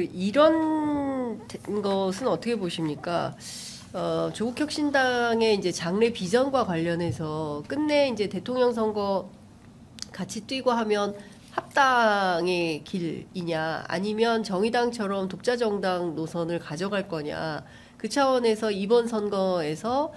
이런 것은 어떻게 보십니까? 조국혁신당의 이제 장래 비전과 관련해서 끝내 이제 대통령 선거 같이 뛰고 하면 합당의 길이냐, 아니면 정의당처럼 독자 정당 노선을 가져갈 거냐. 그 차원에서 이번 선거에서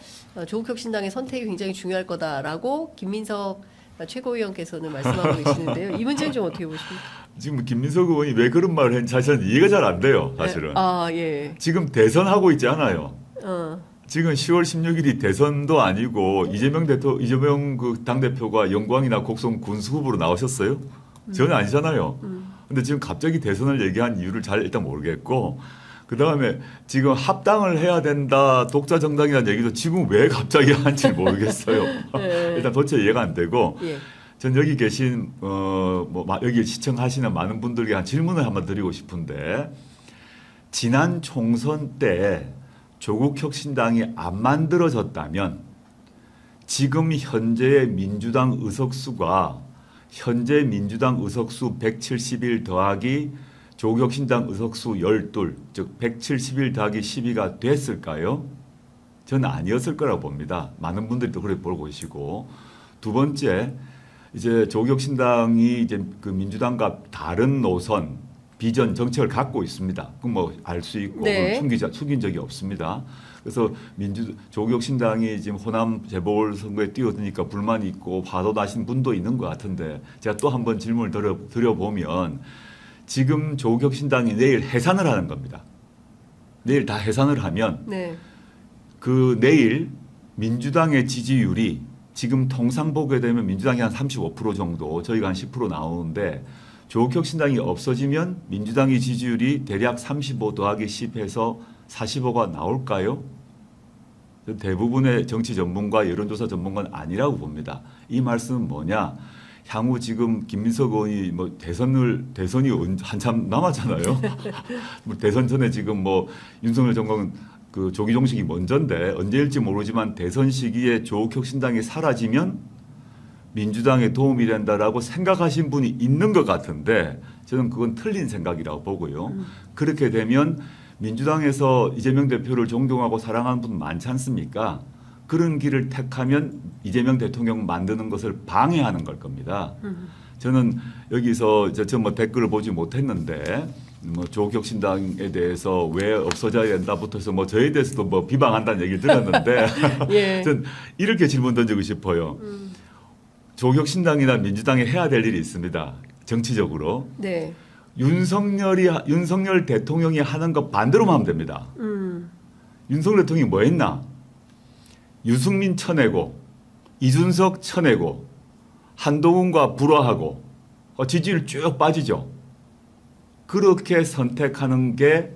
조국혁신당의 선택이 굉장히 중요할 거다라고 김민석 최고위원께서는 말씀하고 계시는데요. 이 문제는 좀 어떻게 보십니까? 지금 김민석 의원이 왜 그런 말을 했는지 사실은 이해가 잘 안 돼요. 사실은. 예. 지금 대선하고 있지 않아요. 어. 지금 10월 16일이 대선도 아니고 이재명 그 당대표가 영광이나 곡성 군수 후보로 나오셨어요? 전혀 아니잖아요. 근데 지금 갑자기 대선을 얘기한 이유를 잘 일단 모르겠고, 그 다음에 지금 합당을 해야 된다, 독자 정당이라는 얘기도 지금 왜 갑자기 하는지 모르겠어요. 네. 일단 도대체 이해가 안 되고, 예. 전 여기 계신 여기 시청하시는 많은 분들에게 한 질문을 한번 드리고 싶은데, 지난 총선 때 조국혁신당이 안 만들어졌다면 지금 현재의 민주당 의석수가 현재 민주당 의석수 171 더하기 조국혁신당 의석수 12, 즉 171 더하기 12가 됐을까요? 저는 아니었을 거라고 봅니다. 많은 분들이 또 그렇게 보고 계시고, 두 번째, 이제 조국혁신당이 이제 그 민주당과 다른 노선, 비전, 정책을 갖고 있습니다. 그건 뭐 알 수 있고, 네. 숨긴 적이 없습니다. 그래서 조국혁신당이 지금 호남 재보궐선거에 뛰어드니까 불만이 있고 화도 나신 분도 있는 것 같은데, 제가 또 한번 질문을 드려보면, 지금 조국혁신당이 내일 해산을 하는 겁니다. 내일 다 해산을 하면 네. 그 내일 민주당의 지지율이 지금 통상 보게 되면 민주당이 한 35% 정도, 저희가 한 10% 나오는데, 조국혁신당이 없어지면 민주당의 지지율이 대략 35 더하기 10해서 45가 나올까요? 대부분의 정치 전문가, 여론조사 전문가는 아니라고 봅니다. 이 말씀은 뭐냐? 향후 지금 김민석 의원이 뭐 대선이 한참 남았잖아요. 대선 전에 지금 뭐 윤석열 정권은 그 조기 종식이 먼저인데 언제일지 모르지만 대선 시기에 조국혁신당이 사라지면 민주당에 도움이 된다라고 생각하신 분이 있는 것 같은데, 저는 그건 틀린 생각이라고 보고요. 그렇게 되면 민주당에서 이재명 대표를 존경하고 사랑하는 분 많지 않습니까? 그런 길을 택하면 이재명 대통령 만드는 것을 방해하는 걸 겁니다. 저는 여기서 뭐 댓글을 보지 못했는데, 뭐 조국혁신당에 대해서 왜 없어져야 된다부터 해서 뭐 저에 대해서도 뭐 비방한다는 얘기를 들었는데, 예. 전 이렇게 질문 던지고 싶어요. 조국혁신당이나 민주당이 해야 될 일이 있습니다. 정치적으로. 네. 윤석열 대통령이 하는 거 반대로만 하면 됩니다. 윤석열 대통령이 뭐 했나? 유승민 쳐내고, 이준석 쳐내고, 한동훈과 불화하고, 지지율 쭉 빠지죠. 그렇게 선택하는 게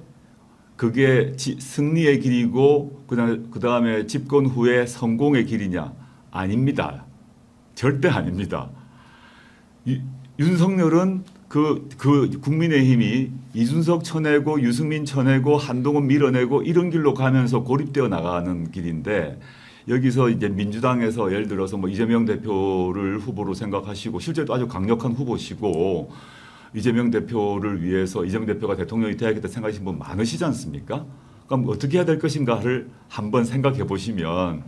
그게 승리의 길이고 그 다음에 집권 후에 성공의 길이냐? 아닙니다. 절대 아닙니다. 윤석열은 그 국민의힘이 이준석 쳐내고 유승민 쳐내고 한동훈 밀어내고 이런 길로 가면서 고립되어 나가는 길인데, 여기서 이제 민주당에서 예를 들어서 뭐 이재명 대표를 후보로 생각하시고, 실제로 아주 강력한 후보시고, 이재명 대표를 위해서 이재명 대표가 대통령이 돼야겠다 생각하시는 분 많으시지 않습니까? 그럼 어떻게 해야 될 것인가를 한번 생각해 보시면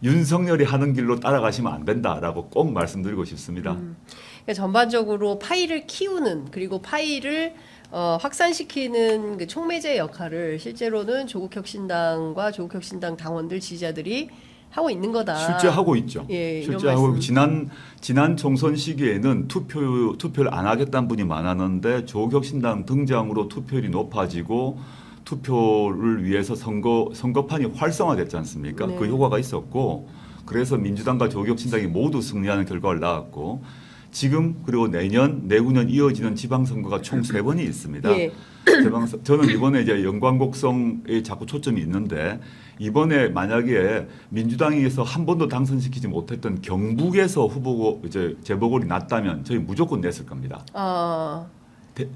윤석열이 하는 길로 따라가시면 안 된다라고 꼭 말씀드리고 싶습니다. 그러니까 전반적으로 파이를 키우는, 그리고 파이를 확산시키는 그 촉매제 역할을 실제로는 조국혁신당과 조국혁신당 당원들, 지지자들이 하고 있는 거다. 실제 하고 있죠. 예, 실제 하고 지난 총선 시기에는 투표를 안 하겠다는 분이 많았는데, 조국혁신당 등장으로 투표율이 높아지고 투표를 위해서 선거판이 활성화됐지 않습니까? 네. 그 효과가 있었고, 그래서 민주당과 조국혁신당이 모두 승리하는 결과를 낳았고, 지금 그리고 내년, 내후년 이어지는 지방선거가 총 3번이 있습니다. 예. 저는 이번에 이제 영광곡성에 자꾸 초점이 있는데, 이번에 만약에 민주당에서 한 번도 당선시키지 못했던 경북에서 후보고 이제 재보궐이 났다면 저희 무조건 냈을 겁니다.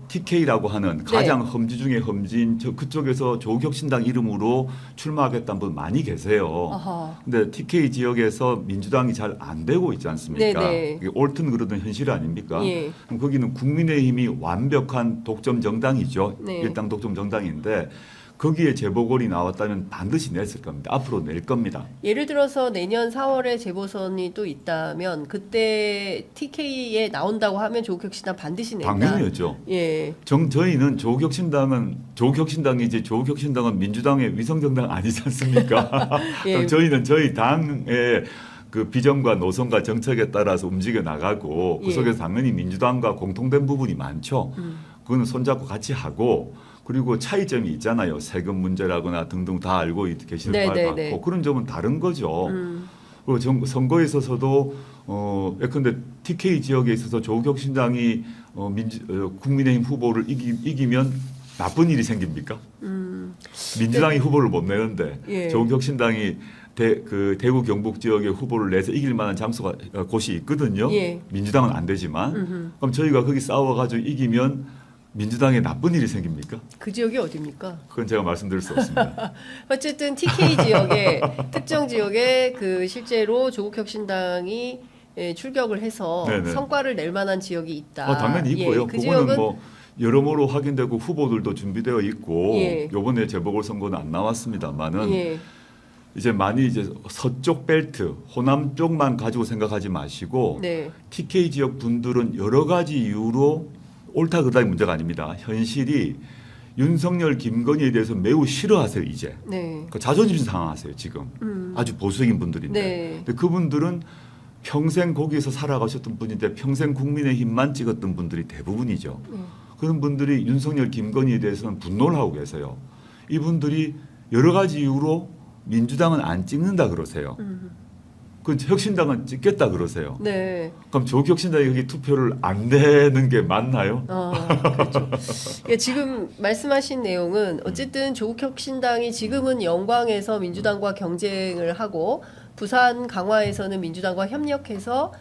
TK라고 하는 가장 험지 중에 험지인 그쪽에서 조국혁신당 이름으로 출마하겠다는 분 많이 계세요. 아하. 근데 TK 지역에서 민주당이 잘 안 되고 있지 않습니까? 네네. 이게 옳든 그러든 현실 아닙니까? 예. 그럼 거기는 국민의힘이 완벽한 독점 정당이죠. 네. 일당 독점 정당인데 거기에 재보궐이 나왔다면 반드시 냈을 겁니다. 앞으로 낼 겁니다. 예를 들어서 내년 4월에 재보선이 또 있다면 그때 TK에 나온다고 하면 조국혁신당 반드시 낸다. 당연히였죠. 예. 저희는 조국혁신당이지 조국혁신당은 민주당의 위성정당 아니지 않습니까? 예. 그럼 저희는 저희 당의 그 비전과 노선과 정책에 따라서 움직여 나가고 그 예. 속에서 당연히 민주당과 공통된 부분이 많죠. 그거는 손잡고 같이 하고 그리고 차이점이 있잖아요. 세금 문제라거나 등등 다 알고 계시는 걸 네네네. 같고 그런 점은 다른 거죠. 그리고 선거에 있어서도 예컨대 TK 지역에 있어서 조국혁신당이 국민의힘 후보를 이기면 나쁜 일이 생깁니까? 민주당이 후보를 못 내는데 예. 조국혁신당이 대구 경북 지역의 후보를 내서 이길 만한 장소가 곳이 있거든요. 예. 민주당은 안 되지만 그럼 저희가 거기 싸워가지고 이기면 민주당에 나쁜 일이 생깁니까? 그 지역이 어디입니까? 그건 제가 말씀드릴 수 없습니다. 어쨌든 TK 지역에 특정 지역에 그 실제로 조국혁신당이 출격을 해서 네네. 성과를 낼 만한 지역이 있다. 당연히 있고요. 예, 그 그거는 지역은 뭐 여러모로 확인되고 후보들도 준비되어 있고 예. 이번에 재보궐 선거는 안 나왔습니다만은 예. 이제 많이 이제 서쪽 벨트, 호남 쪽만 가지고 생각하지 마시고 네. TK 지역 분들은 여러 가지 이유로 옳다 그르다의 문제가 아닙니다. 현실이 윤석열, 김건희에 대해서 매우 싫어하세요 이제. 네. 그러니까 자존심 상하세요 지금. 아주 보수적인 분들인데. 네. 근데 그분들은 평생 거기서 살아가셨던 분인데 평생 국민의힘만 찍었던 분들이 대부분이죠. 그런 분들이 윤석열, 김건희에 대해서는 분노를 하고 계세요. 이분들이 여러 가지 이유로 민주당은 안 찍는다 그러세요. 그 혁신당은 찍겠다 그러세요. 네. 그럼 조국혁신당이 여기 투표를 안 내는 게 맞나요? 그렇죠. 그러니까 지금 말씀하신 내용은 어쨌든 조국혁신당이 지금은 영광에서 민주당과 경쟁을 하고 부산 강화에서는 민주당과 협력해서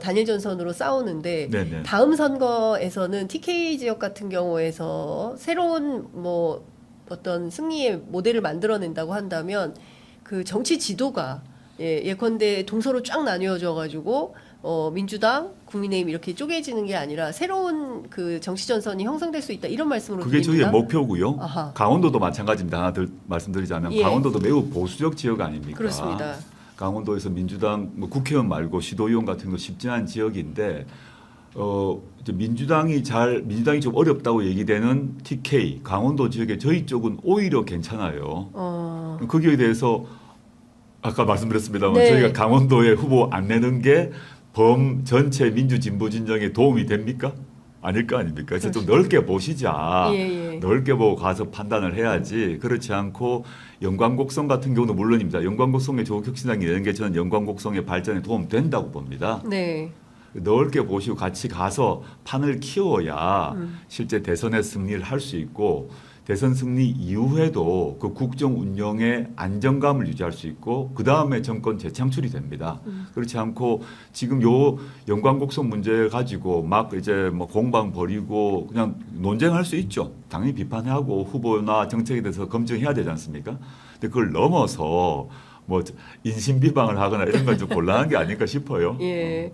단일 전선으로 싸우는데 네네. 다음 선거에서는 TK 지역 같은 경우에서 새로운 뭐 어떤 승리의 모델을 만들어낸다고 한다면 그 정치 지도가 예컨대 동서로 쫙 나뉘어져 가지고 민주당, 국민의힘 이렇게 쪼개지는 게 아니라 새로운 그 정치 전선이 형성될 수 있다 이런 말씀으로 그게 드립니다. 저희의 목표고요. 아하. 강원도도 마찬가지입니다. 하나 더 말씀드리자면 예. 강원도도 매우 보수적 지역 아닙니까? 그렇습니다. 강원도에서 민주당 국회의원 말고 시도의원 같은 거 쉽지 않은 지역인데 이제 민주당이 좀 어렵다고 얘기되는 TK 강원도 지역에 저희 쪽은 오히려 괜찮아요. 거기에 대해서 아까 말씀드렸습니다만 네. 저희가 강원도에 후보 안 내는 게 전체 민주 진보 진영에 도움이 됩니까? 아닐 거 아닙니까? 그래서 좀 넓게 보시자. 예. 넓게 보고 가서 판단을 해야지. 그렇지 않고 영광곡성 같은 경우는 물론입니다. 영광곡성에 조국혁신당이 내는 게 저는 영광곡성의 발전에 도움된다고 봅니다. 네. 넓게 보시고 같이 가서 판을 키워야 실제 대선에 승리를 할 수 있고 대선 승리 이후에도 그 국정 운영의 안정감을 유지할 수 있고 그 다음에 정권 재창출이 됩니다. 그렇지 않고 지금 요 영광곡성 문제 가지고 막 이제 뭐 공방 벌이고 그냥 논쟁할 수 있죠. 당연히 비판하고 후보나 정책에 대해서 검증해야 되지 않습니까? 근데 그걸 넘어서 뭐 인신 비방을 하거나 이런 건 좀 곤란한 게 아닐까 싶어요. 예.